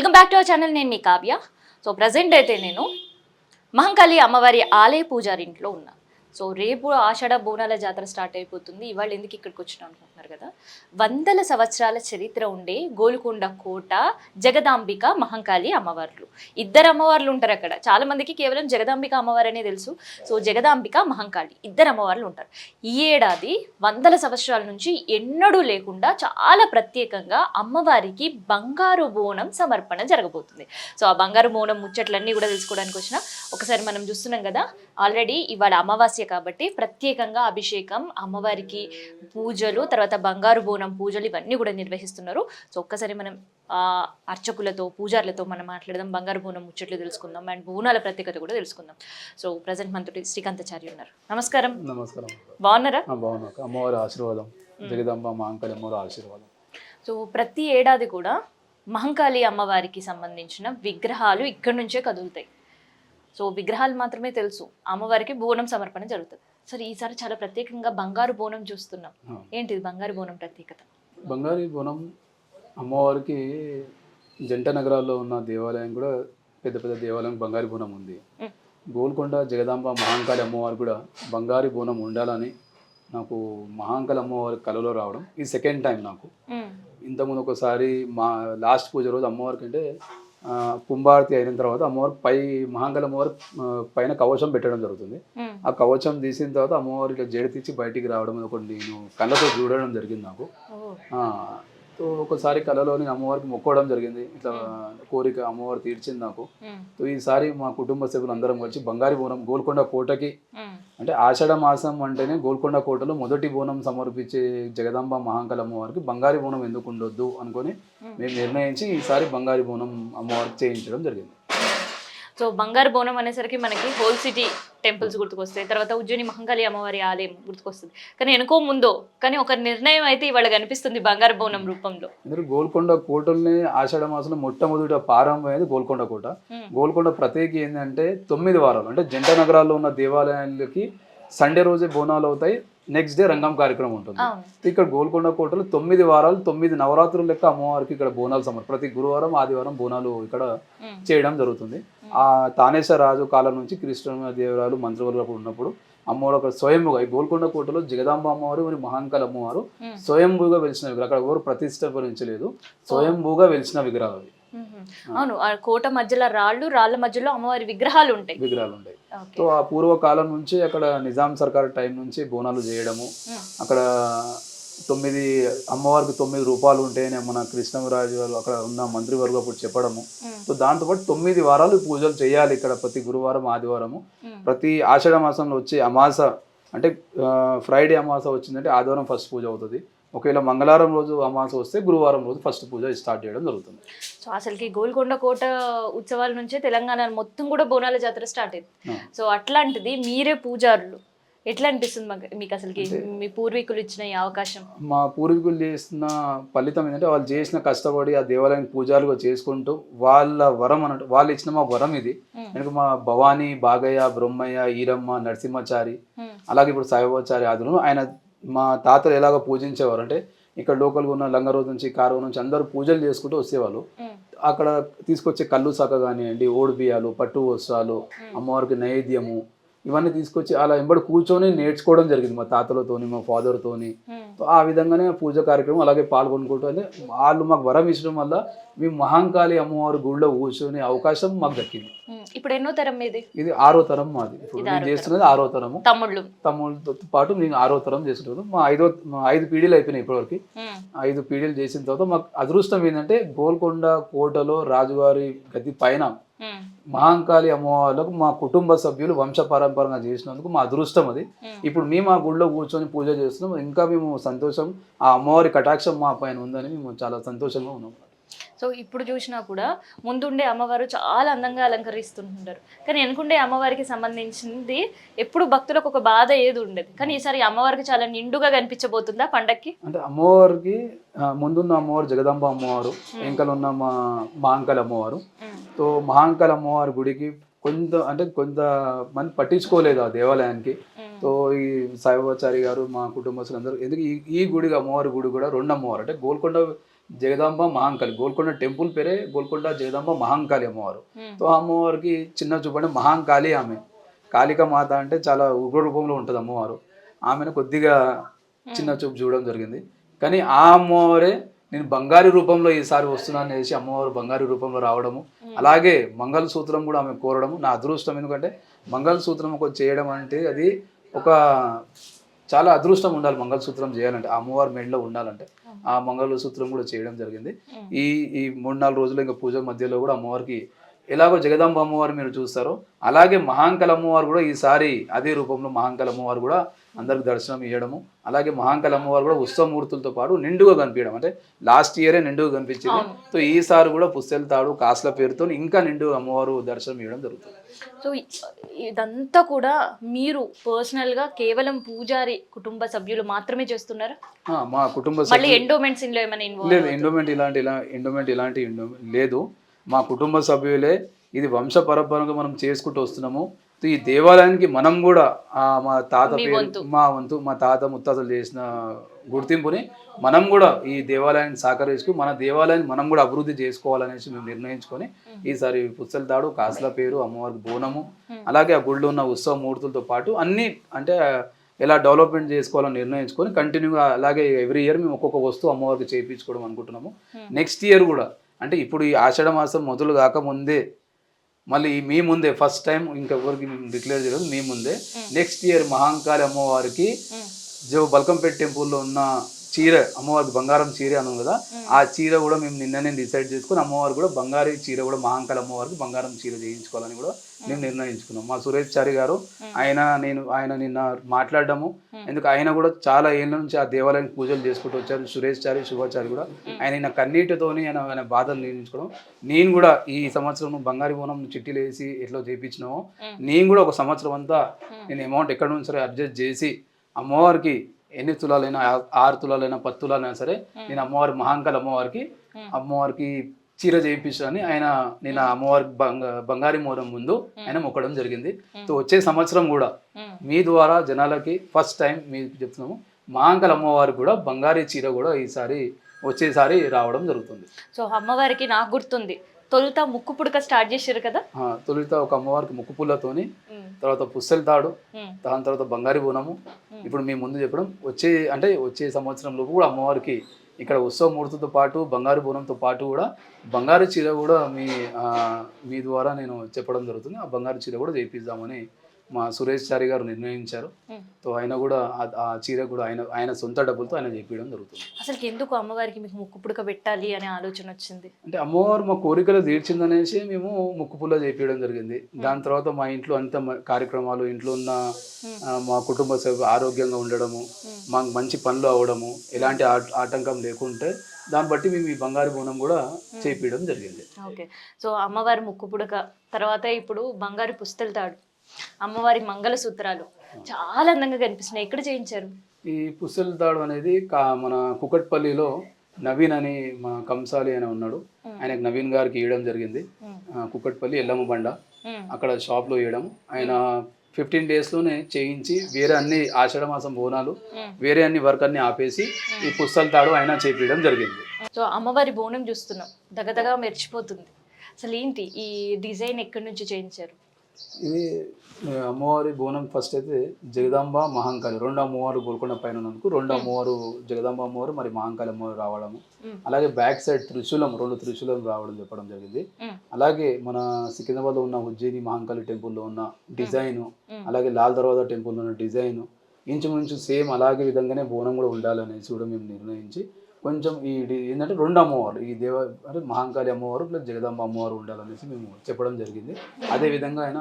Welcome back to our channel. నేను మీ Kavya. So present అయితే నేను మహంకాళి అమ్మవారి ఆలయ పూజారి ఇంట్లో ఉన్నా. సో రేపు ఆషాఢ బోనాల జాతర స్టార్ట్ అయిపోతుంది. ఇవాళ ఎందుకు ఇక్కడికి వచ్చినా అనుకుంటున్నారు కదా, వందల సంవత్సరాల చరిత్ర ఉండే గోల్కొండ కోట జగదాంబిక మహంకాళి అమ్మవార్లు. ఇద్దరు అమ్మవార్లు ఉంటారు అక్కడ. చాలా మందికి కేవలం జగదాంబిక అమ్మవారనే తెలుసు. సో జగదాంబిక మహంకాళి ఇద్దరు అమ్మవార్లు ఉంటారు. ఈ ఏడాది వందల సంవత్సరాల నుంచి ఎన్నడూ లేకుండా చాలా ప్రత్యేకంగా అమ్మవారికి బంగారు బోనం సమర్పణ జరగబోతుంది. సో ఆ బంగారు బోనం ముచ్చట్లన్నీ కూడా తెలుసుకోవడానికి వచ్చిన ఒకసారి మనం చూస్తున్నాం కదా, ఆల్రెడీ ఇవాళ అమావాస్య కాబట్టి ప్రత్యేకంగా అభిషేకం, అమ్మవారికి పూజలు, తర్వాత బంగారు బోనం పూజలు ఇవన్నీ కూడా నిర్వహిస్తున్నారు. సో ఒక్కసారి మనం అర్చకులతో పూజారులతో మనం మాట్లాడదాం, బంగారు బోనం ముచ్చట్లు తెలుసుకుందాం, అండ్ బోనాల ప్రత్యేకత కూడా తెలుసుకుందాం. సో ప్రజెంట్ మనతో శ్రీకాంతాచార్య ఉన్నారు. నమస్కారం. నమస్కారం. బాగున్నారా? బాగున్నా. అమ్మవారి ఆశీర్వాదం, జగదాంబ మహంకాళి అమ్మవారి ఆశీర్వాదం. సో ప్రతి ఏడాది కూడా మహంకాళి అమ్మవారికి సంబంధించిన విగ్రహాలు ఇక్కడి నుంచే కదులుతాయి. సో విగ్రహాలు మాత్రమే తెలుసు, అమ్మవారికి బోనం సమర్పణ జరుగుతుంది. సరే ఈసారి చాలా ప్రత్యేకంగా బంగారు బోనం చూస్తున్నాం. ఏంటిది బంగారు బోనం ప్రత్యేకత? బంగారు బోనం అమ్మవారికి జంట నగరాల్లో ఉన్న దేవాలయం కూడా పెద్ద పెద్ద దేవాలయం బంగారు బోనం ఉంది. గోల్కొండ జగదాంబ మహంకాళి అమ్మవారు కూడా బంగారు బోనం ఉండాలని నాకు మహంకాళి అమ్మవారి కలలో రావడం ఇది సెకండ్ టైం నాకు. ఇంతకుముందు ఒకసారి మా లాస్ట్ పూజ రోజు అమ్మవారికి అంటే కుంభారతి అయిన తర్వాత అమ్మవారు మహంకాళి అమ్మవారు పైన కవచం పెట్టడం జరుగుతుంది. ఆ కవచం తీసిన తర్వాత అమ్మవారి ఇట్లా జడి తీసి బయటికి రావడం ఒకటి నేను కళ్ళతో చూడడం జరిగింది నాకు. సో ఒకసారి కళలోని అమ్మవారికి మొక్కోవడం జరిగింది. ఇట్లా కోరిక అమ్మవారు తీర్చింది నాకు. సో ఈసారి మా కుటుంబ సభ్యులు అందరం కలిసి బంగారు బోనం గోల్కొండ కోటకి, అంటే ఆషాఢ మాసం అంటేనే గోల్కొండ కోటలో మొదటి బోనం సమర్పించే జగదాంబ మహంకాళి అమ్మవారికి బంగారు బోనం ఎందుకు ఉండొద్దు అనుకొని మేము నిర్ణయించి ఈసారి బంగారు బోనం అమ్మవారికి చేయించడం జరిగింది. సో బంగారు బోనం అనేసరికి మనకి హోల్ సిటీ టెంపుల్స్ గుర్తుకొస్తాయి, తర్వాత ఉజ్జయిని మహంకాళి అమ్మవారి ఆలయం గుర్తుకొస్తుంది. కానీ ఎనుకో ముందో కానీ ఒక నిర్ణయం అయితే ఇవాళ కనిపిస్తుంది బంగారు బోనం రూపంలో. గోల్కొండ కోటల్ని ఆషాఢ మాసంలో మొట్టమొదటి ప్రారంభమైంది గోల్కొండ కోట. గోల్కొండ ప్రత్యేక ఏంటంటే 9 వారాలు అంటే జంట నగరాల్లో ఉన్న దేవాలయాలకి సండే రోజే బోనాలు అవుతాయి, నెక్స్ట్ డే రంగం కార్యక్రమం ఉంటుంది. ఇక్కడ గోల్కొండ కోటలో 9 వారాలు 9 నవరాత్రులు లెక్క అమ్మవారికి ఇక్కడ బోనాలు ప్రతి గురువారం ఆదివారం బోనాలు ఇక్కడ చేయడం జరుగుతుంది. ఆ తానేశ్వర రాజు కాలం నుంచి కృష్ణదేవరాయలు మంత్రివర్గం ఉన్నప్పుడు అమ్మవారు అక్కడ స్వయంభూగా ఈ గోల్కొండ కోటలో జగదాంబ అమ్మవారు మరియు మహంకాళి అమ్మవారు స్వయంభూగా వెలిసిన విగ్రహాలు. అక్కడ ఎవరు ప్రతిష్ఠించలేదు, స్వయంభూగా వెలిసిన విగ్రహాలు అవి. అవును, ఆ కోట మధ్యలో రాళ్ళ మధ్యలో అమ్మవారి విగ్రహాలు ఉంటాయి. సో ఆ పూర్వకాలం నుంచి అక్కడ నిజాం సర్కార్ టైం నుంచి బోనాలు చేయడము, అక్కడ 9 అమ్మవారికి 9 రూపాలు ఉంటాయని మన కృష్ణరాజు వాళ్ళు అక్కడ ఉన్న మంత్రివర్గం అప్పుడు చెప్పడము. సో దాంతోపాటు 9 వారాలు పూజలు చేయాలి ఇక్కడ ప్రతి గురువారం ఆదివారము. ప్రతి ఆషాఢ మాసంలో వచ్చే అమాస అంటే ఫ్రైడే అమాస వచ్చిందంటే ఆదివారం ఫస్ట్ పూజ అవుతుంది. ఒకవేళ మంగళవారం రోజు అమాస వస్తే గురువారం రోజు ఫస్ట్ పూజ స్టార్ట్ చేయడం జరుగుతుంది. సో అసలుకి గోల్కొండ కోట ఉత్సవాల నుంచే తెలంగాణ మొత్తం కూడా బోనాల జాతర స్టార్ట్ అయింది. సో అట్లాంటిది మీరే పూజారులు, ఎట్లా అనిపిస్తుంది మీకు అసలుకి మీ పూర్వీకులు ఇచ్చిన ఈ అవకాశం? మా పూర్వీకులు చేసిన ఫలితం ఏంటంటే వాళ్ళు చేసిన కష్టపడి ఆ దేవాలయాన్ని పూజారుగా చేసుకుంటూ వాళ్ళ వరం అన్నట్టు వాళ్ళు ఇచ్చిన మా వరం ఇది. ఎందుకు మా భవానీ, బాగయ్య, బ్రహ్మయ్య, ఈరమ్మ, నరసింహచారి అలాగే ఇప్పుడు సాయిబాబాచారి ఆదులను ఆయన మా తాతలు ఎలాగ పూజించేవారు అంటే ఇక్కడ లోకల్గా ఉన్న లంగరోజు నుంచి కారవ నుంచి అందరూ పూజలు చేసుకుంటూ వచ్చేవాళ్ళు. అక్కడ తీసుకొచ్చే కళ్ళు సాక కానివ్వండి, ఓడి బియ్యాలు, పట్టు వస్త్రాలు, అమ్మవారికి నైవేద్యము ఇవన్నీ తీసుకొచ్చి అలా వెంబడి కూర్చొని నేర్చుకోవడం జరిగింది మా తాతలతోని మా ఫాదర్తోని. ఆ విధంగానే పూజ కార్యక్రమం అలాగే పాల్గొనుకుంటూ వాళ్ళు మాకు వరం ఇచ్చడం వల్ల మేము మహంకాళి అమ్మవారి గుడిలో కూర్చొని అవకాశం మాకు దక్కింది. ఇప్పుడు ఎన్నో తరం ఇది? ఇది 6వ తరం మాది. ఇప్పుడు నేను చేస్తున్నది 6వ తరము. తమ్ముళ్ళతో పాటు నేను 6వ తరం చేస్తున్నాను. మా 5 పీడీలు అయిపోయినాయి ఇప్పటివరకు. 5 పీడీలు చేసిన తర్వాత మాకు అదృష్టం ఏంటంటే గోల్కొండ కోటలో రాజుగారి గది పైన మహంకాళి అమ్మవార్లకు మా కుటుంబ సభ్యులు వంశ పరంపరంగా చేసినందుకు మా అదృష్టం అది. ఇప్పుడు మేము ఆ గుడిలో కూర్చొని పూజ చేస్తున్నాం. ఇంకా మేము సంతోషం, ఆ అమ్మవారి కటాక్షం మా పైన ఉందని మేము చాలా సంతోషంగా ఉన్నాం. సో ఇప్పుడు చూసినా కూడా ముందుండే అమ్మవారు చాలా అందంగా అలంకరిస్తుంటారు, కానీ వెనుకుండే అమ్మవారికి సంబంధించింది ఎప్పుడు భక్తులకు ఒక బాధ ఏది ఉండదు. కానీ ఈసారి అమ్మవారికి చాలా నిండుగా కనిపించబోతుందా పండక్కి? అంటే అమ్మవారికి ముందున్న అమ్మవారు జగదాంబ అమ్మవారు, వెంకలు ఉన్న మా మహంకాళి అమ్మవారు. సో మహంకాళి అమ్మవారి గుడికి కొంత మంది పట్టించుకోలేదు ఆ దేవాలయానికి. సో ఈ సాయిబాబాచారి గారు మా కుటుంబస్తులు అందరూ ఎందుకు ఈ గుడి అమ్మవారి గుడి కూడా 2 అమ్మవారు అంటే గోల్కొండ జగదాంబ మహాంకాళి, గోల్కొండ టెంపుల్ పేరే గోల్కొండ జగదాంబ మహాంకాళి అమ్మవారు. ఉమ్, సో ఆ అమ్మవారికి చిన్న చూపు అంటే మహాంకాళి ఆమె. కాళిక మాత అంటే చాలా ఉగ్ర రూపంలో ఉంటుంది అమ్మవారు. ఆమెను కొద్దిగా చిన్న చూపు చూడడం జరిగింది. కానీ ఆ అమ్మవారే నేను బంగారు రూపంలో ఈసారి వస్తున్నాను అనేసి అమ్మవారు బంగారు రూపంలో రావడము, అలాగే మంగళసూత్రం కూడా ఆమె కోరడము నా అదృష్టం. ఎందుకంటే మంగళసూత్రం ఒక చేయడం అంటే అది ఒక చాలా అదృష్టం ఉండాలి. మంగళసూత్రం చేయాలంటే ఆ అమ్మవారి మెడలో ఉండాలంటే ఆ మంగళసూత్రం కూడా చేయడం జరిగింది. ఈ ఈ 3-4 రోజులు ఇంకా పూజ మధ్యలో కూడా అమ్మవారికి ఎలాగో జగదాంబ అమ్మవారు మీరు చూస్తారో అలాగే మహాంకాళి అమ్మవారు కూడా ఈసారి అదే రూపంలో మహాంకాళి అమ్మవారు కూడా అందరికి దర్శనం ఇవ్వడము, అలాగే మహాంకాళి అమ్మవారు కూడా ఉత్సవమూర్తులతో పాటు నిండుగా కనిపించడం. అంటే లాస్ట్ ఇయరే నిండుగా కనిపించింది. సో ఈసారి కూడా పుస్తెల తాడు కాసుల పేరుతో ఇంకా నిండు అమ్మవారు దర్శనం ఇవ్వడం జరుగుతుంది. సో ఇదంతా కూడా మీరు పర్సనల్ గా కేవలం పూజారి కుటుంబ సభ్యులు మాత్రమే చేస్తున్నారా? మా కుటుంబ మళ్ళీ ఎండోమెంట్స్ ఇందులో ఏమైనా ఇన్వాల్వ్? లేదు, ఎండోమెంట్ ఇలాంటి లేదు. మా కుటుంబ సభ్యులే ఇది వంశ పరంపరగా మనం చేసుకుంటూ వస్తున్నాము. ఈ దేవాలయానికి మనం కూడా మా తాత పేరు, మా వంతు మా తాత ముత్తాతలు చేసిన గుర్తింపుని మనం కూడా ఈ దేవాలయాన్ని సహకరించుకు మన దేవాలయాన్ని మనం కూడా అభివృద్ధి చేసుకోవాలనేసి మేము నిర్ణయించుకొని ఈసారి పుస్తల తాడు, కాసుల పేరు, అమ్మవారికి బోనము, అలాగే ఆ గుళ్ళో ఉన్న ఉత్సవ మూర్తులతో పాటు అన్ని అంటే ఎలా డెవలప్మెంట్ చేసుకోవాలని నిర్ణయించుకొని కంటిన్యూగా అలాగే ఎవ్రీ ఇయర్ మేము ఒక్కొక్క వస్తువు అమ్మవారికి చేయించుకోవడం అనుకుంటున్నాము. నెక్స్ట్ ఇయర్ కూడా అంటే ఇప్పుడు ఈ ఆషాఢ మాసం మొదలు కాకముందే మళ్ళీ మీ ముందే ఫస్ట్ టైం ఇంకెవరికి డిక్లేర్ చేయలేదు, మీ ముందే నెక్స్ట్ ఇయర్ మహాంకాళి అమ్మవారికి బల్కంపేట టెంపుల్లో ఉన్న చీర, అమ్మవారికి బంగారం చీర అన్నాం కదా, ఆ చీర కూడా మేము నిన్ననే డిసైడ్ చేసుకుని అమ్మవారు కూడా బంగారు చీర కూడా మహాంకాళి అమ్మవారికి బంగారం చీర చేయించుకోవాలని కూడా మేము నిర్ణయించుకున్నాం. మా సురేష్ చారి గారు ఆయన నిన్న మాట్లాడడము, ఎందుకు ఆయన కూడా చాలా ఏళ్ళ నుంచి ఆ దేవాలయానికి పూజలు చేసుకుంటూ వచ్చారు. సురేష్ చారి, శుభాచారి కూడా ఆయన కన్నీటితోని ఆయన బాధలు నిర్ణయించుకోవడం, నేను కూడా ఈ సంవత్సరం బంగారు బోనం చిట్టీలు వేసి ఎట్లా చేయించినామో నేను కూడా ఒక సంవత్సరం అంతా నేను అమౌంట్ ఎక్కడి నుంచి సరే అడ్జస్ట్ చేసి అమ్మవారికి ఎన్ని తులాలైనా 6 తులాలైనా 10 తులాలైనా సరే నేను అమ్మవారి మహాంకాళి అమ్మవారికి చీర చేయించాలని నేను అమ్మవారికి బంగారి మోరం ముందు ఆయన మొక్కడం జరిగింది. సో వచ్చే సంవత్సరం కూడా మీ ద్వారా జనాలకి ఫస్ట్ టైం మీకు చెప్తున్నాము, మహాంకాళి అమ్మవారికి కూడా బంగారీ చీర కూడా వచ్చేసారి రావడం జరుగుతుంది. సో అమ్మవారికి నాకు గుర్తుంది తొలుత ముక్కు పుడక స్టార్ట్ చేశారు కదా. తొలుత ఒక అమ్మవారికి ముక్కు పుల్లతోని, తర్వాత పుస్తెల తాడు, దాని తర్వాత బంగారి బోనము. ఇప్పుడు మీ ముందు చెప్పడం వచ్చే సంవత్సరం లోపు కూడా అమ్మవారికి ఇక్కడ ఉత్సవ మూర్తితో పాటు బంగారు బోనంతో పాటు కూడా బంగారు చీర కూడా మీ ద్వారా నేను చెప్పడం జరుగుతుంది. ఆ బంగారు చీర కూడా చేయిద్దామని మా సురేష్ చారి గారు నిర్ణయించారు. సో ఆయన కూడా ఆ చీర కూడా ఆయన సొంత డబ్బులతో ఆయన చేయించడం జరుగుతుంది. అసలు ఎందుకు అమ్మవారికి మీకు ముక్కు పుడక పెట్టాలి అనే ఆలోచన వచ్చింది? అంటే అమ్మవారు మా కోరికలు తీర్చిందనేసి మేము ముక్కు పుల్ల చేయించడం జరిగింది. దాని తర్వాత మా ఇంట్లో అంత కార్యక్రమాలు, ఇంట్లో ఉన్న మా కుటుంబ సభ్యులు ఆరోగ్యంగా ఉండడము, మాకు మంచి పనులు అవ్వడము, ఎలాంటి ఆటంకం లేకుంటే దాన్ని బట్టి మేము ఈ బంగారు బోనం కూడా చేయించడం జరిగింది. ఓకే. సో అమ్మవారి ముక్కు పుడక తర్వాత ఇప్పుడు బంగారు పుస్తెల తాడు, అమ్మవారి మంగళసూత్రాలు చాలా అందంగా కనిపిస్తున్నాయి. ఎక్కడ చేయించారు? ఈ పుస్తెల తాడు అనేది మన కుకట్పల్లిలో నవీన్ అని మా కంసాలి అని ఉన్నాడు, ఆయనకు నవీన్ గారికి ఇవ్వడం జరిగింది. కుకట్పల్లి ఎల్లమ్మ బండ అక్కడ షాప్లో ఇవ్వడం, ఆయన 15 డేస్లోనే చేయించి వేరే అన్ని ఆషాఢ మాసం బోనాలు వేరే అన్ని వర్క్ అన్ని ఆపేసి ఈ పుస్తెల తాడు ఆయన చేయించడం జరిగింది. సో అమ్మవారి బోనం చూస్తున్నాం, దగదగా మెరిచిపోతుంది. అసలు ఏంటి ఈ డిజైన్ ఎక్కడి నుంచి చేయించారు? ఇది అమ్మవారి బోనం ఫస్ట్ అయితే జగదాంబ మహాంకాళి, 2 అమ్మవారు గోల్కొండ పైన ఉన్నందుకు 2 అమ్మవారు జగదాంబ అమ్మవారు మరి మహాంకాళి అమ్మవారు రావడము, అలాగే బ్యాక్ సైడ్ త్రిశూలం 2 త్రిశూలం రావడం చెప్పడం జరిగింది. అలాగే మన సికింద్రాబాద్లో ఉన్న ఉజ్జయిని మహాంకాళి టెంపుల్లో ఉన్న డిజైన్, అలాగే లాల్ దర్వాజా టెంపుల్లో ఉన్న డిజైన్ ఇంచుమించు సేమ్ అలాగే విధంగానే బోనం కూడా ఉండాలనేసి కూడా మేము నిర్ణయించి కొంచెం ఏంటంటే 2 అమ్మవారు ఈ అంటే మహాంకాళి అమ్మవారు ప్లస్ జగదాంబ అమ్మవారు ఉండాలనేసి మేము చెప్పడం జరిగింది. అదే విధంగా ఆయన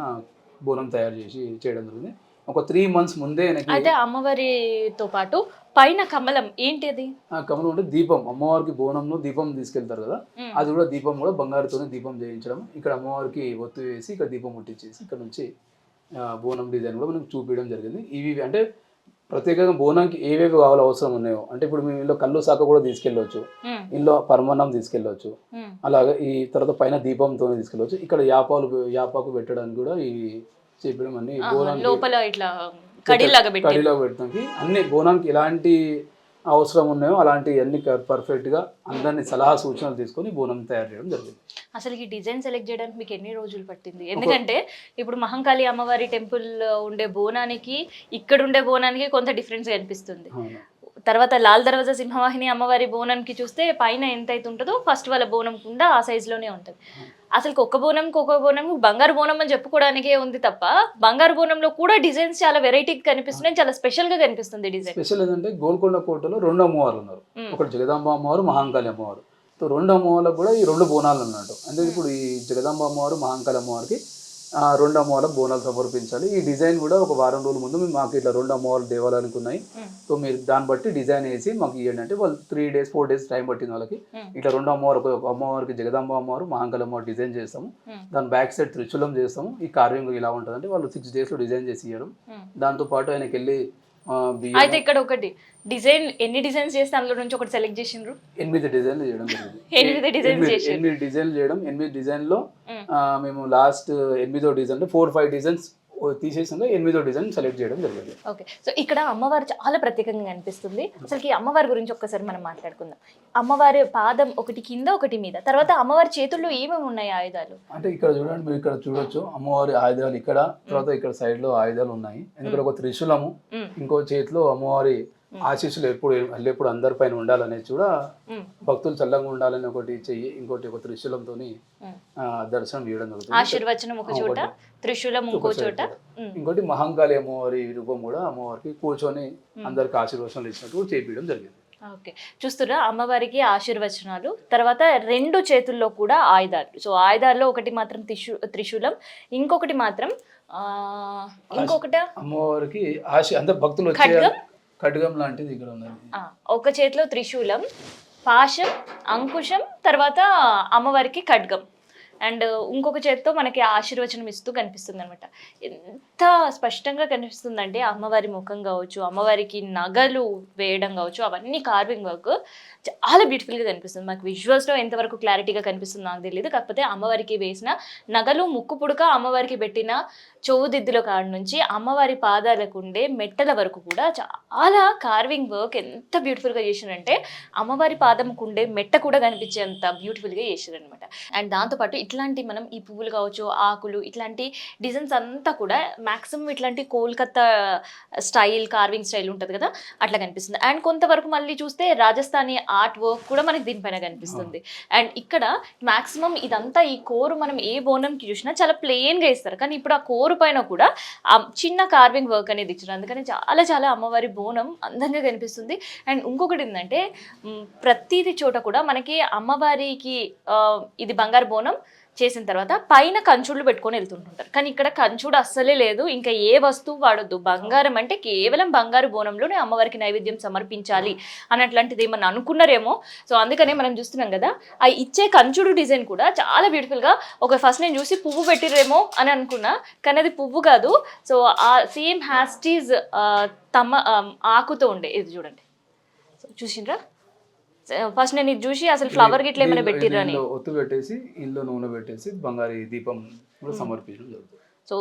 బోనం తయారు చేసి చేయడం జరిగింది. ఒక 3 months ముందే అయితే అమ్మవారితో పాటు పైన కమలం ఏంటి అది? కమలం అంటే దీపం, అమ్మవారికి బోనంలో దీపం తీసుకెళ్తారు కదా, అది కూడా దీపం కూడా బంగారుతోనే దీపం చేయించడం, ఇక్కడ అమ్మవారికి ఒత్తు వేసి ఇక్కడ దీపం ముట్టించేసి ఇక్కడ నుంచి బోనం డిజైన్ కూడా మనకు చూపించడం జరిగింది. ఇవి అంటే ప్రత్యేకంగా బోనానికి ఏవేవి కావాలో అవసరం ఉన్నాయో, అంటే ఇప్పుడు మేము ఇంట్లో కళ్ళు శాఖ కూడా తీసుకెళ్ళవచ్చు, ఇంట్లో పరమాన్నం తీసుకెళ్ళవచ్చు, అలాగే ఈ తర్వాత పైన దీపంతో తీసుకెళ్ళవచ్చు, ఇక్కడ యాపాకు పెట్టడానికి కూడా ఈ చెప్పడం అన్ని లోపల ఇట్లా కడిలాగా పెట్టడానికి అన్ని బోనానికి ఎలాంటి అవసరం ఉన్నాయో అలాంటివన్నీ పర్ఫెక్ట్గా అందరినీ సలహా సూచనలు తీసుకొని బోనం తయారు చేయడం జరిగింది. అసలు ఈ డిజైన్ సెలెక్ట్ చేయడానికి మీకు ఎన్ని రోజులు పట్టింది? ఎందుకంటే ఇప్పుడు మహంకాళి అమ్మవారి టెంపుల్ ఉండే బోనానికి ఇక్కడ ఉండే బోనానికి కొంత డిఫరెన్స్ కనిపిస్తుంది. తర్వాత లాల్ దర్వాజా సింహవాహిని అమ్మవారి బోనంకి చూస్తే పైన ఎంత అయితే ఉంటుందో ఫస్ట్ వాళ్ళ బోనం కూడా ఆ సైజులోనే ఉంటుంది. అసలు ఒక్క బోనం బంగారు బోనం అని చెప్పుకోవడానికే ఉంది తప్ప బంగారు బోనంలో కూడా డిజైన్స్ చాలా వెరైటీగా కనిపిస్తున్నాయి, చాలా స్పెషల్ గా కనిపిస్తుంది డిజైన్. స్పెషల్ ఏంటంటే గోల్కొండ కోటలో 2 అమ్మవారు ఉన్నారు, ఒకటి జగదాంబ అమ్మవారు, మహాంకాళి అమ్మవారు. సో 2 అమ్మవార్లకు కూడా ఈ 2 బోనాలు అన్నట్టు. అంటే ఇప్పుడు ఈ జగదాంబ అమ్మవారు, మహాంకాళి అమ్మవారికి 2 అమ్మవార్లకు బోనాలు సమర్పించాలి. ఈ డిజైన్ కూడా ఒక వారం రోజుల ముందు మాకు ఇట్లా 2 అమ్మవార్లు దేవాలయానికి ఉన్నాయి, సో మీరు దాన్ని బట్టి డిజైన్ వేసి మాకు ఇవ్వండి అంటే వాళ్ళు 3 days 4 days టైం పట్టింది వాళ్ళకి. ఇట్లా 2 అమ్మవారు, ఒక అమ్మవారికి జగదాంబ అమ్మవారు, మహాంకాళి అమ్మవారు డిజైన్ చేస్తాము, దాని బ్యాక్ సైడ్ త్రిశూలం చేస్తాము. ఈ కార్వింగ్ ఇలా ఉంటుంది అంటే వాళ్ళు 6 days లో డిజైన్ చేసి ఇవ్వడం. దాంతో పాటు ఆయనకి వెళ్ళి అయితే ఇక్కడ ఒకటి డిజైన్ ఎన్ని డిజైన్స్ చేస్తే అందులో నుంచి ఒకటి సెలెక్ట్ చేసిండ్రు? 8 డిజైన్లు చేయడం జరిగింది. 8 డిజైన్లు చేయడం. 8 డిజైన్లో మేము లాస్ట్ 8వ డిజైన్ 4-5 డిజైన్స్ తీసేసాక 8వ డిజైన్ సెలెక్ట్ చేయడం జరిగింది. ఓకే, సో ఇక్కడ అమ్మవారు చాలా ప్రత్యేకంగా అనిపిస్తుంది. అసలు ఈ అమ్మవారి గురించి ఒక్కసారి మనం మాట్లాడుకుందాం. అమ్మవారి పాదం ఒకటి కింద ఒకటి మీద, తర్వాత అమ్మవారి చేతుల్లో ఏమేమి ఉన్నాయి ఆయుధాలు అంటే ఇక్కడ చూడండి, మీరు ఇక్కడ చూడొచ్చు అమ్మవారి ఆయుధాలు ఇక్కడ, తర్వాత ఇక్కడ సైడ్ లో ఆయుధాలు ఉన్నాయి. ఎందుకంటే ఒక త్రిశూలము, ఇంకో చేతిలో అమ్మవారి ఆశీస్సులు ఎప్పుడు అందరిపైన ఉండాలనేది కూడా భక్తులు చల్లంగా ఉండాలని ఒకటి చెయ్యి, ఇంకోటి ఒక త్రిశూలంతో దర్శనం చేయడం జరుగుతుంది. ఆశీర్వచనం ఒక చోట, త్రిశూలం ఇంకో చోట, ఇంకోటి మహంకాళి అమ్మవారి రూపం కూడా అమ్మవారికి కూర్చొని అందరికి ఆశీర్వచనాలు ఇచ్చినట్టు చేపించడం జరిగింది. ఓకే, చూస్తున్నా అమ్మవారికి ఆశీర్వచనాలు, తర్వాత 2 చేతుల్లో కూడా ఆయుధాలు. సో ఆయుధాల్లో ఒకటి మాత్రం త్రిశూలం, ఇంకొకటి మాత్రం అమ్మవారికి అందరు భక్తులు వచ్చే ఖడ్గం లాంటిది ఇక్కడ ఉన్నది. ఒక చేతిలో త్రిశూలం, పాశం, అంకుశం, తర్వాత అమ్మవారికి ఖడ్గం, అండ్ ఇంకొక చేతితో మనకి ఆశీర్వచనం ఇస్తూ కనిపిస్తుంది అనమాట. ఎంత స్పష్టంగా కనిపిస్తుందంటే అమ్మవారి ముఖం కావచ్చు, అమ్మవారికి నగలు వేయడం కావచ్చు, అవన్నీ కార్వింగ్ వర్క్ చాలా బ్యూటిఫుల్గా కనిపిస్తుంది. మాకు విజువల్స్లో ఎంతవరకు క్లారిటీగా కనిపిస్తుంది నాకు తెలియదు, కాకపోతే అమ్మవారికి వేసిన నగలు, ముక్కు పుడక, అమ్మవారికి పెట్టిన చెవుదిద్దుల కాడ నుంచి అమ్మవారి పాదాలకు ఉండే మెట్టల వరకు కూడా చాలా కార్వింగ్ వర్క్ ఎంత బ్యూటిఫుల్గా చేసినంటే అమ్మవారి పాదంకు ఉండే మెట్ట కూడా కనిపించేంత బ్యూటిఫుల్గా చేసారు అనమాట. అండ్ దాంతోపాటు ఇట్లాంటి మనం ఈ పువ్వులు కావచ్చు, ఆకులు, ఇట్లాంటి డిజైన్స్ అంతా కూడా మ్యాక్సిమం ఇట్లాంటి కోల్కతా స్టైల్ కార్వింగ్ స్టైల్ ఉంటుంది కదా, అట్లా కనిపిస్తుంది. అండ్ కొంతవరకు మళ్ళీ చూస్తే రాజస్థానీ ఆర్ట్ వర్క్ కూడా మనకి దీనిపైన కనిపిస్తుంది. అండ్ ఇక్కడ మ్యాక్సిమం ఇదంతా ఈ కోరు మనం ఏ బోనంకి చూసినా చాలా ప్లెయిన్గా ఇస్తారు, కానీ ఇప్పుడు ఆ కోరు పైన కూడా చిన్న కార్వింగ్ వర్క్ అనేది ఇచ్చారు. అందుకని చాలా చాలా అమ్మవారి బోనం అందంగా కనిపిస్తుంది. అండ్ ఇంకొకటి ఏంటంటే ప్రతిది చోట కూడా మనకి అమ్మవారికి ఇది బంగారు బోనం చేసిన తర్వాత పైన కంచుళ్ళు పెట్టుకొని వెళ్తుంటుంటారు, కానీ ఇక్కడ కంచుడు అస్సలే లేదు, ఇంకా ఏ వస్తువు వాడొద్దు. బంగారం అంటే కేవలం బంగారు బోనంలోనే అమ్మవారికి నైవేద్యం సమర్పించాలి అన్నట్లాంటిది ఏమన్నా అనుకున్నారేమో. సో అందుకనే మనం చూస్తున్నాం కదా, ఆ ఇచ్చే కంచుడు డిజైన్ కూడా చాలా బ్యూటిఫుల్గా. ఫస్ట్ నేను చూసి పువ్వు పెట్టిరేమో అని అనుకున్నా, కానీ అది పువ్వు కాదు. సో ఆ సేమ్ హ్యాస్టీజ్ ఆకుతో ఉండే, ఇది చూడండి. సో చూసిండ్రా, ఫస్ట్ నేను ఇది చూసి అసలు ఫ్లవర్ గిట్ల ఏమైనా పెట్టిర్రు అని ఒత్తు పెట్టేసి ఇంట్లో నూనె పెట్టేసి బంగారు దీపం కూడా సమర్పించడం జరుగుతుంది. సో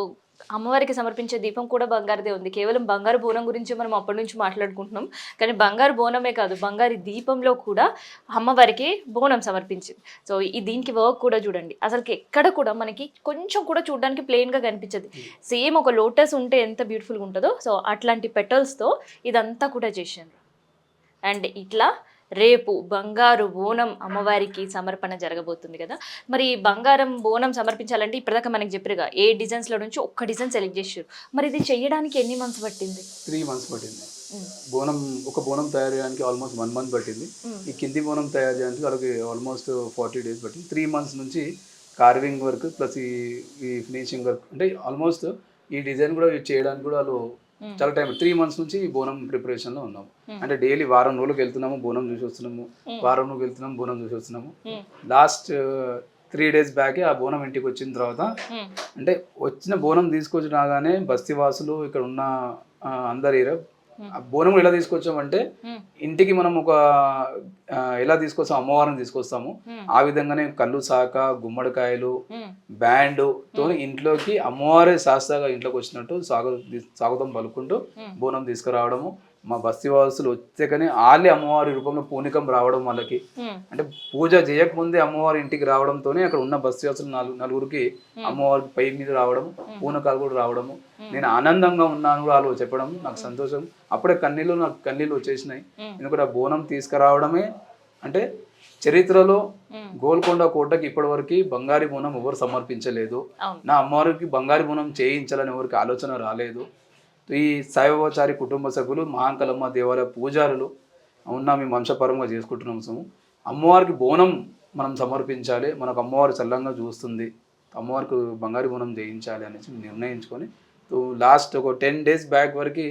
అమ్మవారికి సమర్పించే దీపం కూడా బంగారుదే ఉంది. కేవలం బంగారు బోనం గురించి మనం అప్పటి నుంచి మాట్లాడుకుంటున్నాం, కానీ బంగారు బోనమే కాదు, బంగారు దీపంలో కూడా అమ్మవారికి బోనం సమర్పించింది. సో దీనికి వర్క్ కూడా చూడండి, అసలు ఎక్కడ కూడా మనకి కొంచెం కూడా చూడడానికి ప్లెయిన్గా కనిపించదు. సేమ్ ఒక లోటస్ ఉంటే ఎంత బ్యూటిఫుల్గా ఉంటుందో, సో అట్లాంటి పెటల్స్తో ఇదంతా కూడా చేశారు. అండ్ ఇట్లా రేపు బంగారు బోనం అమ్మవారికి సమర్పణ జరగబోతుంది కదా. మరి బంగారం బోనం సమర్పించాలంటే ఇప్పటిదాకా మనకి చెప్పారుగా ఏ డిజైన్స్లో నుంచి ఒక్క డిజైన్ సెలెక్ట్ చేశారు. మరి ఇది చేయడానికి ఎన్ని మంత్స్ పట్టింది? 3 months పట్టింది. ఒక బోనం తయారు చేయడానికి ఆల్మోస్ట్ 1 month పట్టింది. ఈ కింది బోనం తయారు చేయడానికి వాళ్ళకి ఆల్మోస్ట్ 40 days పట్టింది. 3 months నుంచి కార్వింగ్ వర్క్ ప్లస్ ఈ ఫినిషింగ్ వర్క్, అంటే ఆల్మోస్ట్ ఈ డిజైన్ కూడా చేయడానికి కూడా వాళ్ళు చాలా టైం. 3 months నుంచి బోనం ప్రిపరేషన్ లో ఉన్నాము. అంటే డైలీ వారం రోజులకు వెళ్తున్నాము, బోనం చూసి వస్తున్నాము, వారం రోజులు వెళ్తున్నాము, బోనం చూసి వస్తున్నాము. లాస్ట్ 3 days బ్యాక్ ఆ బోనం ఇంటికి వచ్చిన తర్వాత, అంటే వచ్చిన బోనం తీసుకొచ్చి రాగానే బస్తీవాసులు ఇక్కడ ఉన్న అందరి బోనం ఎలా తీసుకొచ్చామంటే ఇంటికి మనం ఎలా తీసుకొస్తాం, అమ్మవారిని తీసుకొస్తాము, ఆ విధంగానే కళ్ళు సాక, గుమ్మడికాయలు, బ్యాండ్ తో ఇంట్లోకి అమ్మవారే శాస్త్రగా ఇంట్లోకి వచ్చినట్టు స్వాగతం పలుకుంటూ బోనం తీసుకురావడము. మా బస్తీ వాసులు వచ్చే కానీ వాళ్ళే అమ్మవారి రూపంలో పూనికం రావడం వాళ్ళకి, అంటే పూజ చేయకముందే అమ్మవారి ఇంటికి రావడంతోనే అక్కడ ఉన్న బస్తీ వాసులు నలుగురికి అమ్మవారికి పై మీద రావడం, పూనకాలు కూడా రావడము, నేను ఆనందంగా ఉన్నాను కూడా వాళ్ళు చెప్పడం నాకు సంతోషం. అప్పుడే నాకు కన్నీళ్ళు వచ్చేసినాయి. ఎందుకంటే ఆ బోనం తీసుకురావడమే అంటే చరిత్రలో గోల్కొండ కోటకి ఇప్పటివరకు బంగారు బోనం ఎవరు సమర్పించలేదు. నా అమ్మవారికి బంగారు బోనం చేయించాలని ఎవరికి ఆలోచన రాలేదు. ఈ సాయిబాబాచారి కుటుంబ సభ్యులు, మహాంకాళమ్మ దేవాలయ పూజారులు మేము వంశపరంగా చేసుకుంటున్నాం. సో అమ్మవారికి బోనం మనం సమర్పించాలి, మనకు అమ్మవారు చల్లంగా చూస్తుంది, అమ్మవారికి బంగారు బోనం చేయించాలి అనేసి నిర్ణయించుకొని లాస్ట్ ఒక 10 days బ్యాక్ వరకు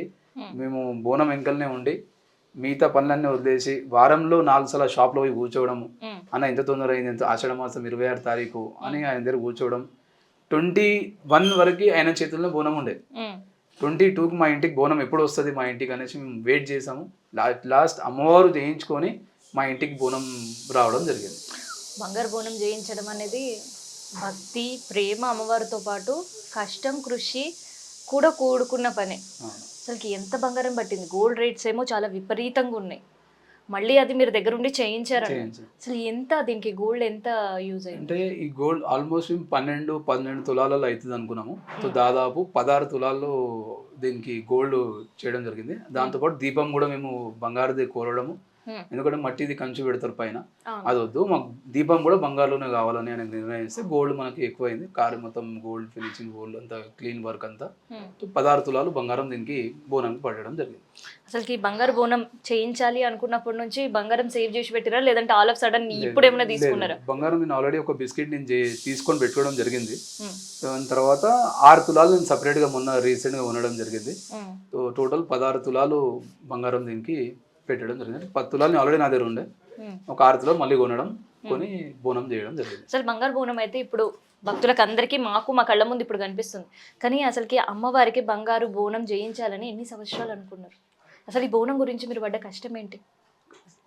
మేము బోనం వెంకల్నే ఉండి మిగతా పనులన్నీ వదిలేసి వారంలో 4 సార్లు షాప్లో పోయి కూర్చోవడము, అన్న ఎంత తొందర అయింది, ఎంత ఆషాఢ మాసం 26 తారీఖు అని ఆయన దగ్గర కూర్చోవడం. 21 వరకు ఆయన చేతుల్లో బోనం ఉండే, 22కి మా ఇంటికి బోనం ఎప్పుడు వస్తుంది మా ఇంటికి అనేసి మేము వెయిట్ చేసాము. లాస్ట్ అమ్మవారు చేయించుకొని మా ఇంటికి బోనం రావడం జరిగింది. బంగారు బోనం చేయించడం అనేది భక్తి, ప్రేమ అమ్మవారితో పాటు కష్టం, కృషి కూడా కూడుకున్న పనే. అసలుకి ఎంత బంగారం పట్టింది, గోల్డ్ రేట్స్ ఏమో చాలా విపరీతంగా ఉన్నాయి, మళ్ళీ అది మీరు దగ్గర ఉండి చేయించారండి. అసలు ఎంత దీనికి గోల్డ్ ఎంత యూజ్ అయింది అంటే ఈ గోల్డ్ ఆల్మోస్ట్ 12 తులాలలో అవుతుంది అనుకున్నాము. సో దాదాపు 16 తులాల్లో దీనికి గోల్డ్ చేయడం జరిగింది. దాంతోపాటు దీపం కూడా మేము బంగారుది కోరడము, ఎందుకంటే మట్టిది కంచు పెడతారు పైన, అది వద్దు మాకు దీపం కూడా బంగారులోనే కావాలని ఆయన నిర్ణయిస్తే గోల్డ్ మనకి ఎక్కువైంది. కారు మొత్తం గోల్డ్ ఫినిషింగ్, గోల్డ్ అంతా క్లీన్ వర్క్ అంతా 16 తులాలు బంగారం దీనికి బోనానికి పడడం జరిగింది. అసలు బంగారు బోనం చేయించాలి అనుకున్నప్పటి నుంచి బంగారం సేవ్ చేసి పెట్టిరా, లేదంటే ఆల్ ఆఫ్ సడన్ ఇప్పుడు ఏమైనా తీసుకున్నారా? బంగారం నేను ఆల్రెడీ ఒక బిస్కెట్ నేను తీసుకొని పెట్టుకోవడం జరిగింది. దాని తర్వాత 6 తులాలు నేను సపరేట్గా మొన్న రీసెంట్గా ఉండడం జరిగింది. సో టోటల్ 16 తులాలు బంగారం దీనికి పెట్టడం జరిగింది. 10 తులాలు ఆల్రెడీ నా దగ్గర ఉండే, ఒక 6 తులాలు మళ్ళీ కొని బోనం చేయడం జరిగింది. అసలు బంగారు బోనం అయితే ఇప్పుడు భక్తులకు అందరికీ మాకు మా కళ్ళ ముందు ఇప్పుడు కనిపిస్తుంది, కానీ అసలుకి అమ్మవారికి బంగారు బోనం చేయించాలని ఎన్ని సంవత్సరాలు అనుకున్నారు? అసలు ఈ బోనం గురించి మీరు పడ్డ కష్టం ఏంటి?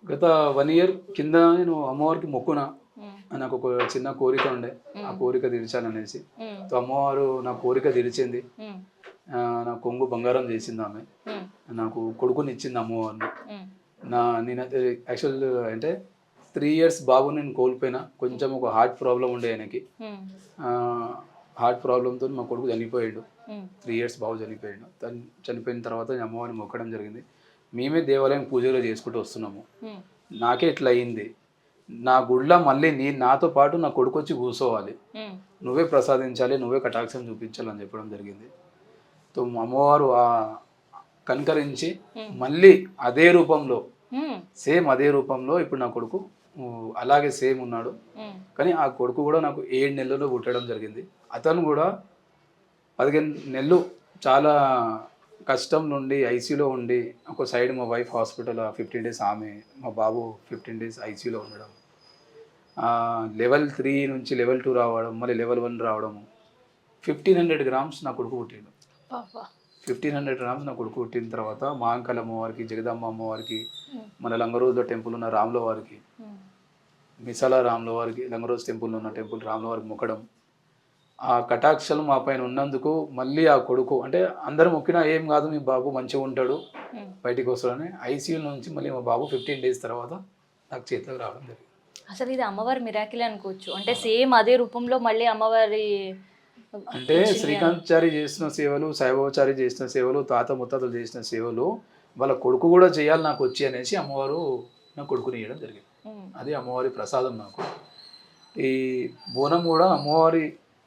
గత 1 year కింద నేను అమ్మవారికి మొక్కున, నాకు ఒక చిన్న కోరిక ఉండే, ఆ కోరిక తీర్చాలనేసి. సో అమ్మవారు నా కోరిక తీర్చింది, నా కొంగు బంగారం చేసింది ఆమె, నాకు కొడుకుని ఇచ్చింది అమ్మవారిని. నేను యాక్చువల్ అంటే 3 years బాబు నేను కోల్పోయినా, కొంచెం ఒక హార్ట్ ప్రాబ్లం ఉండే ఆయనకి, హార్ట్ ప్రాబ్లంతో మా కొడుకు చనిపోయాడు. 3 years బాబు చనిపోయాడు. తను చనిపోయిన తర్వాత అమ్మవారిని మొక్కడం జరిగింది. మేమే దేవాలయం పూజలు చేసుకుంటూ వస్తున్నాము. నాకే ఇట్లా అయింది, నా గుడిలో మళ్ళీ నాతో పాటు నా కొడుకు వచ్చి కూర్చోవాలి, నువ్వే ప్రసాదించాలి, నువ్వే కటాక్షం చూపించాలి అని చెప్పడం జరిగింది. సో అమ్మవారు కనికరించి మళ్ళీ అదే రూపంలో, సేమ్ అదే రూపంలో ఇప్పుడు నా కొడుకు అలాగే సేమ్ ఉన్నాడు. కానీ ఆ కొడుకు కూడా నాకు 7 నెలల్లో పుట్టడం జరిగింది. అతను కూడా 15 నెలలు చాలా కష్టం నుండి ఐసీయూలో ఉండి, ఒక సైడ్ మా వైఫ్ హాస్పిటల్ 15 days, ఆమె మా బాబు 15 days ఐసీయూలో ఉండడం, level 3 నుంచి level 2 రావడం, మళ్ళీ level 1 రావడము. 1500 grams నా కొడుకు పుట్టిండు. 1500 grams నా కొడుకు పుట్టిన తర్వాత మహాంకాళ అమ్మవారికి, జగదాంబ అమ్మవారికి, మన లంగరోజులో టెంపుల్ ఉన్న రాముల వారికి, మిసాల రాముల వారికి, లంగరోజు టెంపుల్ ఉన్న టెంపుల్ రాముల వారికి మొక్కడం, ఆ కటాక్షలు మా పైన ఉన్నందుకు మళ్ళీ ఆ కొడుకు అంటే అందరూ మొక్కినా ఏం కాదు, మీ బాబు మంచిగా ఉంటాడు, బయటికి వస్తాడని ఐసీయూ నుంచి మళ్ళీ మా బాబు 15 days తర్వాత నాకు చేతిలోకి రావడం జరిగింది. అసలు ఇది అమ్మవారి మిరాకిల్ అనుకోవచ్చు, అంటే సేమ్ అదే రూపంలో మళ్ళీ అమ్మవారి అంటే శ్రీకాంతాచారి చేసిన సేవలు, సాయిబాబాచారి చేసిన సేవలు, తాత ముత్తాతలు చేసిన సేవలు వాళ్ళ కొడుకు కూడా చేయాలి నాకు వచ్చి అనేసి అమ్మవారు నా కొడుకుని ఇవ్వడం జరిగింది. అది అమ్మవారి ప్రసాదం నాకు. ఈ బోనం కూడా అమ్మవారి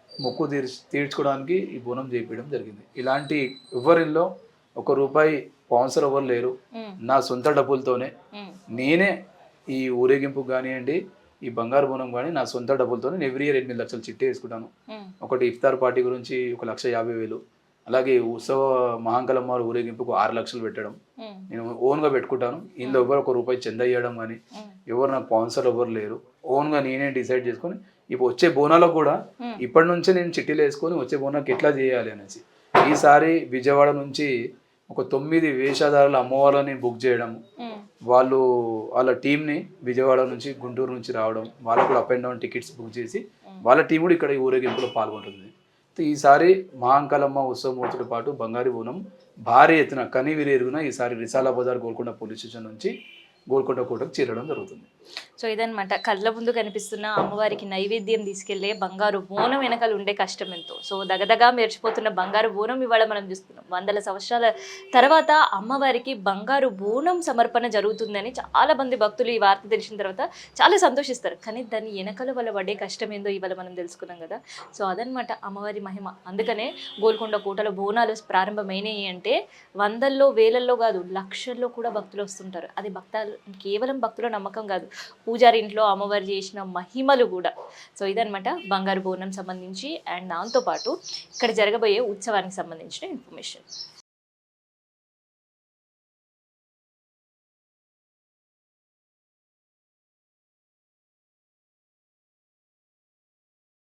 మొక్కు తీర్చుకోవడానికి ఈ బోనం చేయించడం జరిగింది. ఇలాంటి ఎవరిలో ₹1 స్పాన్సర్ ఎవరు లేరు, నా సొంత డబ్బులతోనే నేనే ఈ ఊరేగింపు కానివ్వండి, ఈ బంగారు బోనం కానీ నా సొంత డబ్బులతో నేను ఎవ్రీ ఇయర్ 8 లక్షలు చిట్టి వేసుకుంటాను. ఒకటి ఇఫ్తార్ పార్టీ గురించి 1,50,000, అలాగే ఉత్సవ మహాంకాళమ్మ ఊరేగింపుకు 6 లక్షలు పెట్టడం నేను ఓన్గా పెట్టుకుంటాను. ఇందులో ఎవరు ₹1 చందా ఇవ్వడం కానీ, ఎవరు నాకు స్పాన్సర్ ఎవరు లేరు, ఓన్గా నేనే డిసైడ్ చేసుకొని ఇప్పుడు వచ్చే బోనాలకు కూడా ఇప్పటి నుంచే నేను చిట్టీలు వేసుకొని వచ్చే బోనాకి ఎట్లా చేయాలి అనేసి. ఈసారి విజయవాడ నుంచి ఒక 9 వేషధారుల అమ్మవారిని బుక్ చేయడం, వాళ్ళ టీంని విజయవాడ నుంచి, గుంటూరు నుంచి రావడం, వాళ్ళకు కూడా up and down tickets book చేసి వాళ్ళ టీం కూడా ఇక్కడ ఈ ఊరేగింపులో పాల్గొంటుంది. ఈసారి మహాంకాళమ్మ ఉత్సవమూర్తితో పాటు బంగారు బోనం భారీ ఎత్తున కనివిరి ఎరుగున ఈసారి రిసాలా బజార్ గోల్కొండ పోలీస్ స్టేషన్ నుంచి గోల్కొండ కోటకు చేరడం జరుగుతుంది. సో ఇదనమాట కళ్ళ ముందు కనిపిస్తున్న అమ్మవారికి నైవేద్యం తీసుకెళ్లే బంగారు బోనం వెనకాల ఉండే కష్టం ఎంతో. సో దగదగా మెరిచిపోతున్న బంగారు బోనం ఇవాళ మనం చూస్తున్నాం. వందల సంవత్సరాల తర్వాత అమ్మవారికి బంగారు బోనం సమర్పణ జరుగుతుందని చాలా మంది భక్తులు ఈ వార్త తెలిసిన తర్వాత చాలా సంతోషిస్తారు. కానీ దాని వెనకాల వల్ల పడే కష్టం ఏందో ఇవాళ మనం తెలుసుకున్నాం కదా. సో అదనమాట అమ్మవారి మహిమ. అందుకనే గోల్కొండ కోటలో బోనాలు ప్రారంభమైనవి అంటే వందల్లో వేలల్లో కాదు లక్షల్లో కూడా భక్తులు వస్తుంటారు. అది కేవలం భక్తుల నమ్మకం కాదు, పూజారి ఇంట్లో అమ్మవారు చేసిన మహిమలు కూడా. సో ఇదనమాట బంగారు బోనం సంబంధించి అండ్ దాంతోపాటు ఇక్కడ జరగబోయే ఉత్సవానికి సంబంధించిన ఇన్ఫర్మేషన్.